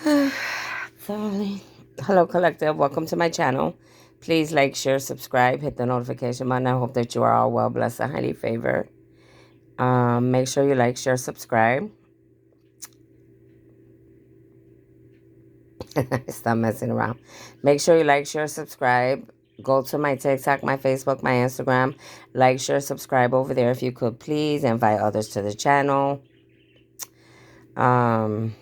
Darling. Hello, collective. Welcome to my channel. Please like, share, subscribe, hit the notification button. I hope that you are all well, blessed, and highly favored. Make sure you like, share, subscribe. Stop messing around. Make sure you like, share, subscribe. Go to my TikTok, my Facebook, my Instagram. Like, share, subscribe over there if you could. Please invite others to the channel. Um,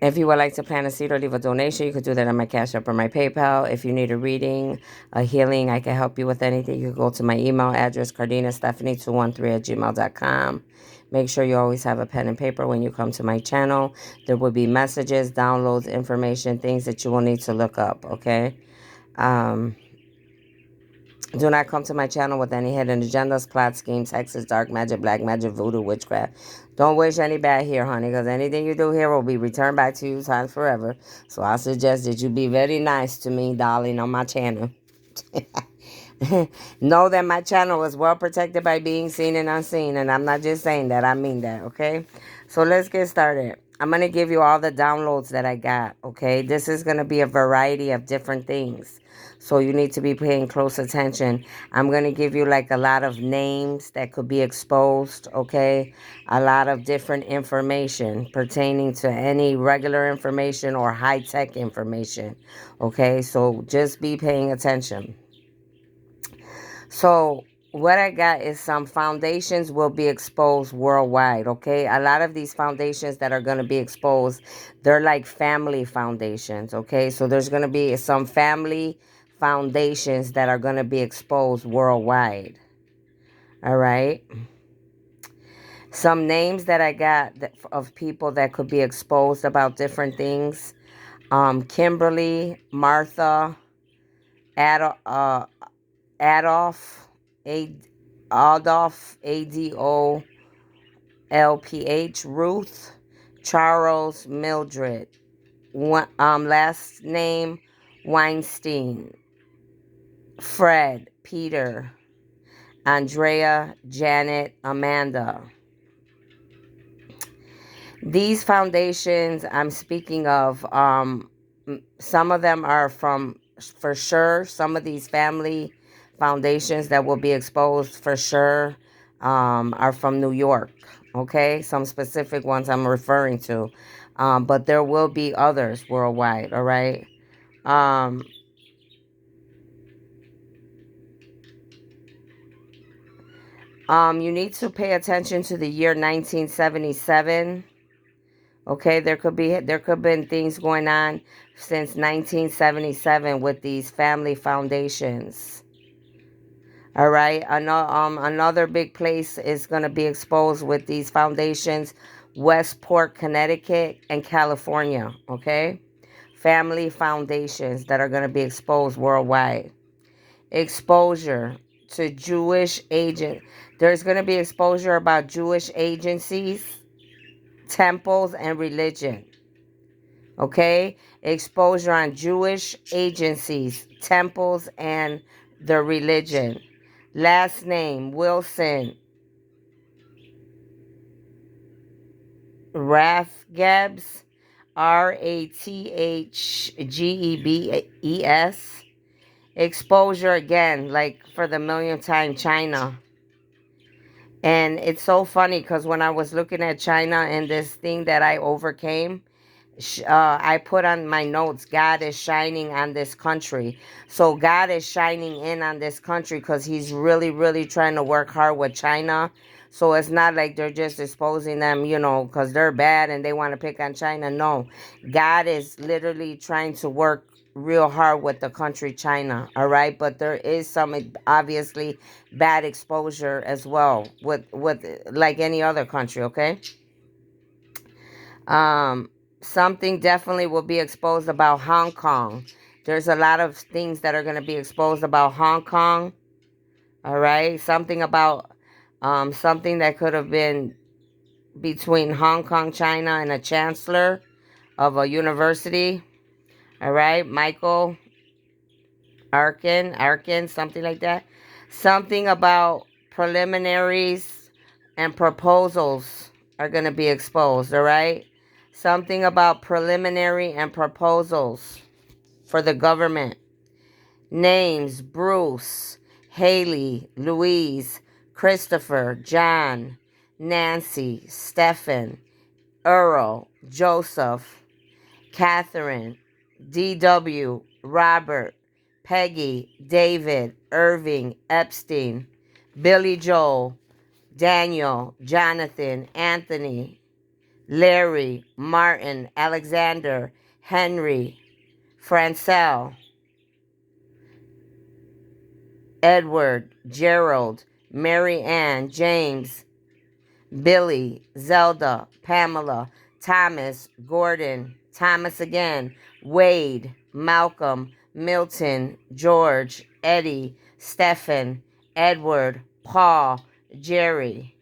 If you would like to plant a seed or leave a donation, you could do that on my Cash App or my PayPal. If you need a reading, a healing, I can help you with anything. You can go to my email address, cardinastephanie213@gmail.com. Make sure you always have a pen and paper when you come to my channel. There will be messages, downloads, information, things that you will need to look up, okay? Um, Do not come to my channel with any hidden agendas, plot schemes, hexes, dark magic, black magic, voodoo, witchcraft. Don't wish any bad here, honey, because anything you do here will be returned back to you times forever. So I suggest that you be very nice to me, darling, on my channel. Know that my channel is well protected by being seen and unseen, and I'm not just saying that, I mean that, okay? So let's get started. I'm going to give you all the downloads that I got, okay? This is going to be a variety of different things. So you need to be paying close attention. I'm going to give you like a lot of names that could be exposed, okay? A lot of different information pertaining to any regular information or high-tech information, okay? So just be paying attention. So what I got is some foundations will be exposed worldwide, okay? A lot of these foundations that are going to be exposed, they're like family foundations, okay? So there's going to be some family foundations that are going to be exposed worldwide, all right? Some names that I got of people that could be exposed about different things. Kimberly, Martha, Adolf, Adolf, ADOLPH, Ruth, Charles, Mildred, last name Weinstein, Fred, Peter, Andrea, Janet, Amanda. These foundations I'm speaking of, some of them are for sure, some of these family foundations that will be exposed for sure are from New York, okay? Some specific ones I'm referring to, but there will be others worldwide, all right? You need to pay attention to the year 1977. Okay, there could have been things going on since 1977 with these family foundations. All right, another big place is going to be exposed with these foundations, Westport, Connecticut, and California. Okay, family foundations that are going to be exposed worldwide. Exposure to Jewish agent. There's going to be exposure about Jewish agencies, temples, and religion. Okay, exposure on Jewish agencies, temples, and the religion. Last name Wilson Rathgebs, Rathgebes. Exposure again, like for the millionth time, China. And it's so funny because when I was looking at China and this thing that I overcame, I put on my notes, God is shining on this country. So God is shining in on this country because he's really, really trying to work hard with China. So it's not like they're just exposing them, because they're bad and they want to pick on China. No, God is literally trying to work real hard with the country China, all right? But there is some obviously bad exposure as well with like any other country, okay? Um, Something definitely will be exposed about Hong Kong. There's a lot of things that are going to be exposed about Hong Kong. All right. Something about something that could have been between Hong Kong, China, and a chancellor of a university. All right. Michael Arkin, something like that. Something about preliminaries and proposals are going to be exposed, all right? Something about preliminary and proposals for the government. Names: Bruce, Haley, Louise, Christopher, John, Nancy, Stephen, Earl, Joseph, Catherine, D.W., Robert, Peggy, David, Irving, Epstein, Billy Joel, Daniel, Jonathan, Anthony, Larry, Martin, Alexander, Henry, Francel, Edward, Gerald, Mary Ann, James, Billy, Zelda, Pamela, Thomas, Gordon, Thomas again, Wade, Malcolm, Milton, George, Eddie, Stephen, Edward, Paul, Jerry.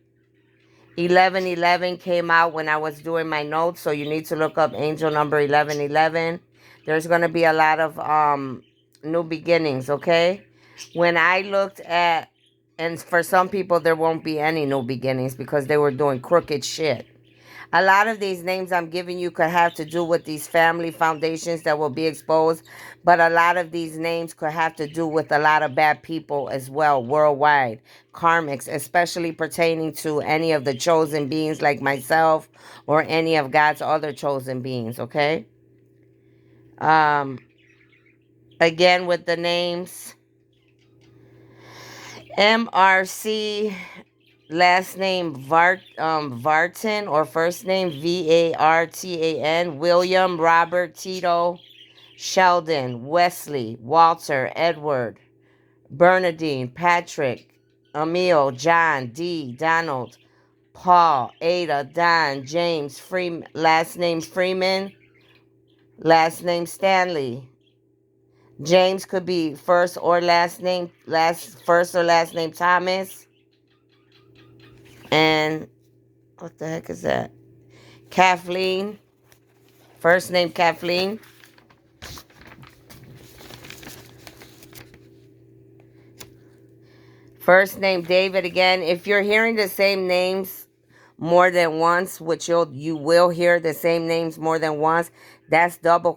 1111 came out when I was doing my notes, so you need to look up angel number 1111. There's going to be a lot of new beginnings, okay? When I looked at, and for some people there won't be any new beginnings because they were doing crooked shit. A lot of these names I'm giving you could have to do with these family foundations that will be exposed, but a lot of these names could have to do with a lot of bad people as well, worldwide, karmics, especially pertaining to any of the chosen beings like myself or any of God's other chosen beings, okay? Again, with the names, MRC, last name Vartan, or first name Vartan, William, Robert, Tito, Sheldon, Wesley, Walter, Edward, Bernadine, Patrick, Emil, John, D, Donald, Paul, Ada, Don, James, Freeman, last name Freeman, last name Stanley. James could be first or last name, first or last name Thomas. And what the heck is that? Kathleen. First name Kathleen. First name David again. If you're hearing the same names more than once, which you will hear the same names more than once, that's double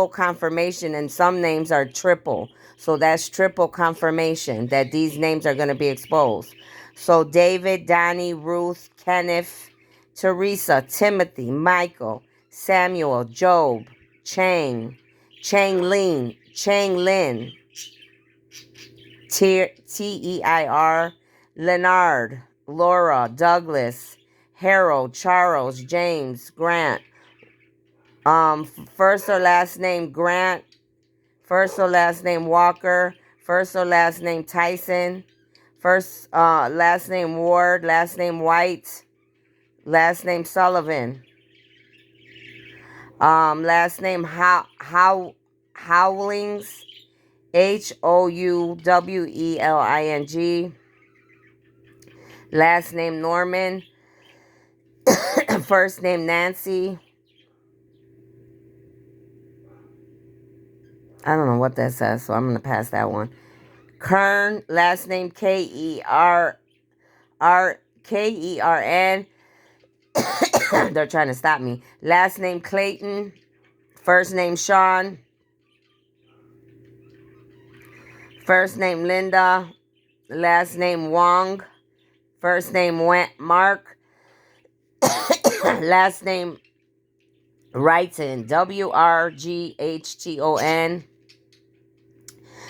confirmation, and some names are triple. So that's triple confirmation that these names are going to be exposed. So David, Donnie, Ruth, Kenneth, Teresa, Timothy, Michael, Samuel, Job, Chang Lin, T-E-I-R, Leonard, Laura, Douglas, Harold, Charles, James, Grant. First or last name Grant, first or last name Walker, first or last name Tyson, first last name Ward, last name White, last name Sullivan, last name Howlings, Houwelling, last name Norman, first name Nancy. I don't know what that says, so I'm going to pass that one. Kern, last name Kern. They're trying to stop me. Last name Clayton, first name Sean, first name Linda, last name Wong, first name Mark, last name Wrighton, Wrghton.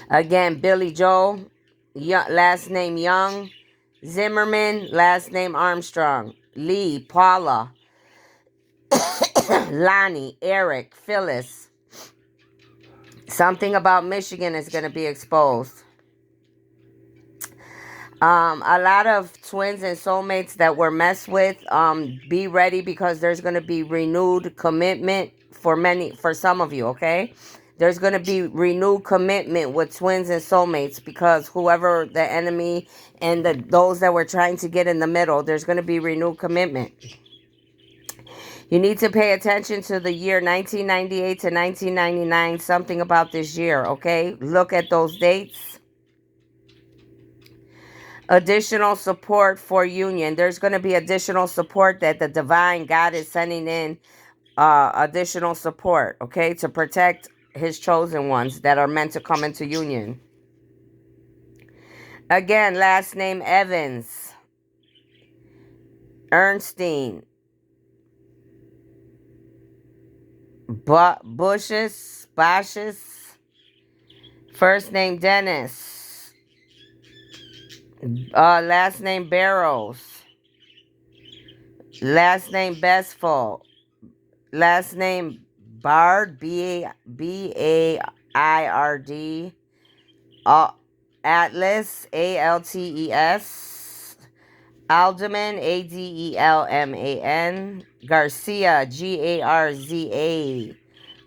Again, Billy Joel, last name Young, Zimmerman, last name Armstrong, Lee, Paula, Lonnie, Eric, Phyllis. Something about Michigan is going to be exposed. A lot of twins and soulmates that were messed with, be ready, because there's going to be renewed commitment for some of you, okay? There's going to be renewed commitment with twins and soulmates, because whoever the enemy and those that were trying to get in the middle, there's going to be renewed commitment. You need to pay attention to the year 1998 to 1999, something about this year, okay? Look at those dates. Additional support for union. There's going to be additional support that the divine God is sending in, additional support, okay, to protect his chosen ones that are meant to come into union. Again, last name Evans, Ernstine, Bushes, first name Dennis, last name Barrows, last name Bestful, last name Bard, Baird, Atlas, Altes, Alderman, Adelman, Garcia, Garza,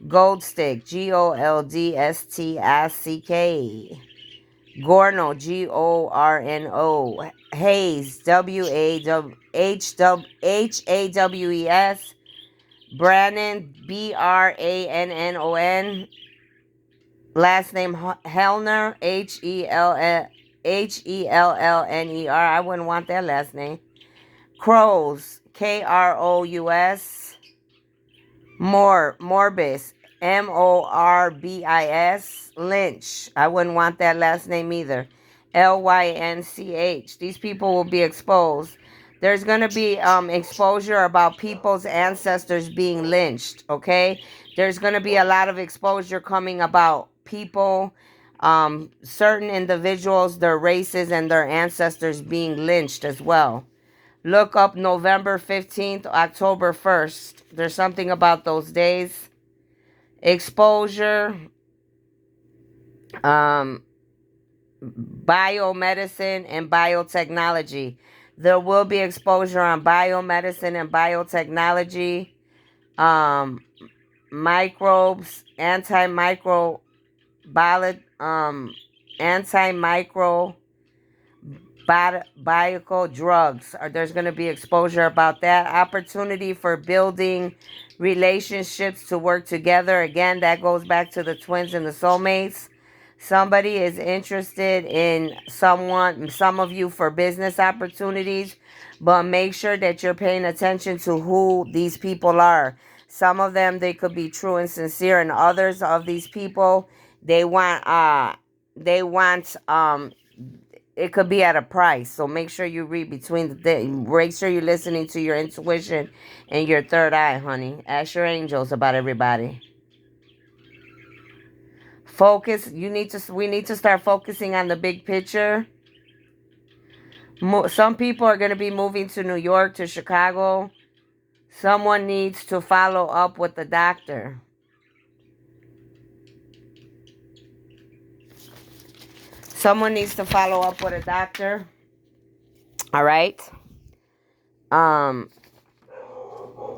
Goldstick, Goldstic, Gorno, Gorno, Hayes, Haws, Brannon, Brannon, last name Hellner, Hellner. I wouldn't want that last name. Crows, Krous. Morbis, Morbis. Lynch, I wouldn't want that last name either. Lynch. These people will be exposed. There's going to be exposure about people's ancestors being lynched, okay? There's going to be a lot of exposure coming about people, certain individuals, their races, and their ancestors being lynched as well. Look up November 15th, October 1st. There's something about those days. Exposure, biomedicine, and biotechnology. There will be exposure on biomedicine and biotechnology, microbes, antimicrobial, antimicrobial drugs. There's going to be exposure about that. Opportunity for building relationships to work together. Again, that goes back to the twins and the soulmates. Somebody is interested in some of you for business opportunities, but make sure that you're paying attention to who these people are. Some of them, they could be true and sincere, and others of these people, they want it could be at a price. So make sure you read between the things. Make sure you're listening to your intuition and your third eye, honey. Ask your angels about everybody. Focus. We need to start focusing on the big picture. Some people are going to be moving to New York, to Chicago. Someone needs to follow up with the doctor. Someone needs to follow up with a doctor. All right.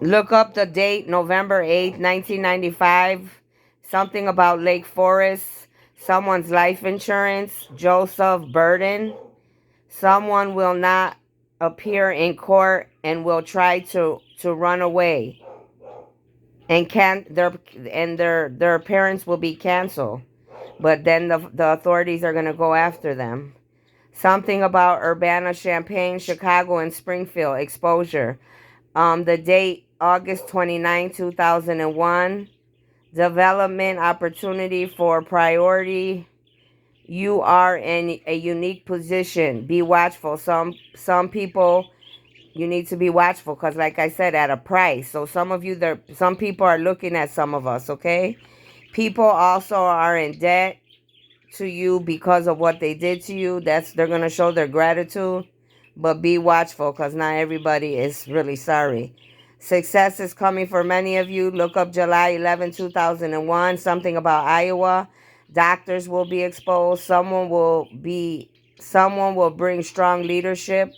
Look up the date, November 8th, 1995. Something about Lake Forest. Someone's life insurance. Joseph Burden. Someone will not appear in court and will try to run away. And their appearance will be canceled. But then the authorities are going to go after them. Something about Urbana-Champaign, Chicago, and Springfield. Exposure. The date, August 29, 2001. Development opportunity for priority. You are in a unique position. Be watchful. Some people, you need to be watchful because, like I said, at a price. So some people are looking at some of us, okay? People also are in debt to you because of what they did to you. They're going to show their gratitude. But be watchful because not everybody is really sorry. Success is coming for many of you. Look up July 11, 2001. Something about Iowa. Doctors will be exposed. Someone will bring strong leadership.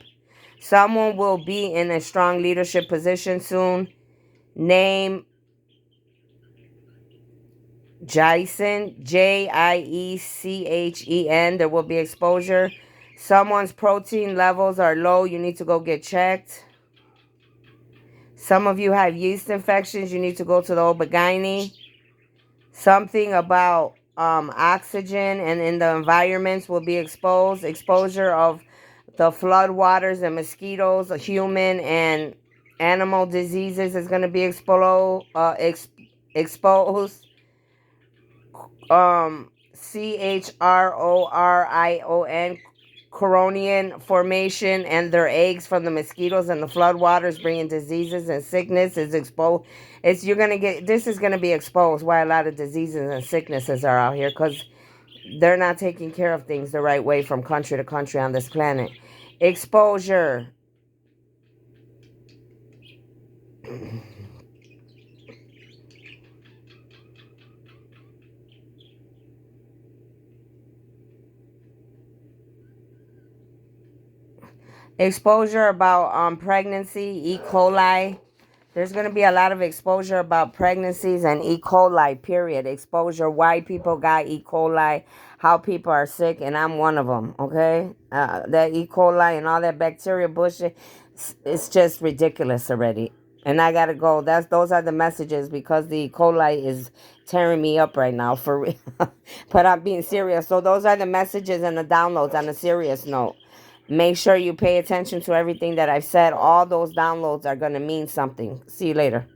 Someone will be in a strong leadership position soon. Name Jason, Jiecchen. There will be exposure. Someone's protein levels are low. You need to go get checked. Some of you have yeast infections. You need to go to the OB-GYN. Something about oxygen and in the environments will be exposed. Exposure of The flood waters and mosquitoes, human and animal diseases is going to be exposed. CHRORION, Coronian formation, and their eggs from the mosquitoes and the flood waters bringing diseases and sickness is exposed. You're gonna get, this is gonna be exposed why a lot of diseases and sicknesses are out here, because they're not taking care of things the right way from country to country on this planet. Exposure. Exposure about pregnancy, E. coli. There's going to be a lot of exposure about pregnancies and E. coli, period. Exposure, why people got E. coli, how people are sick, and I'm one of them, okay? That E. coli and all that bacteria bullshit, it's just ridiculous already. And I got to go. Those are the messages, because the E. coli is tearing me up right now, for real. But I'm being serious. So those are the messages and the downloads on a serious note. Make sure you pay attention to everything that I've said. All those downloads are going to mean something. See you later.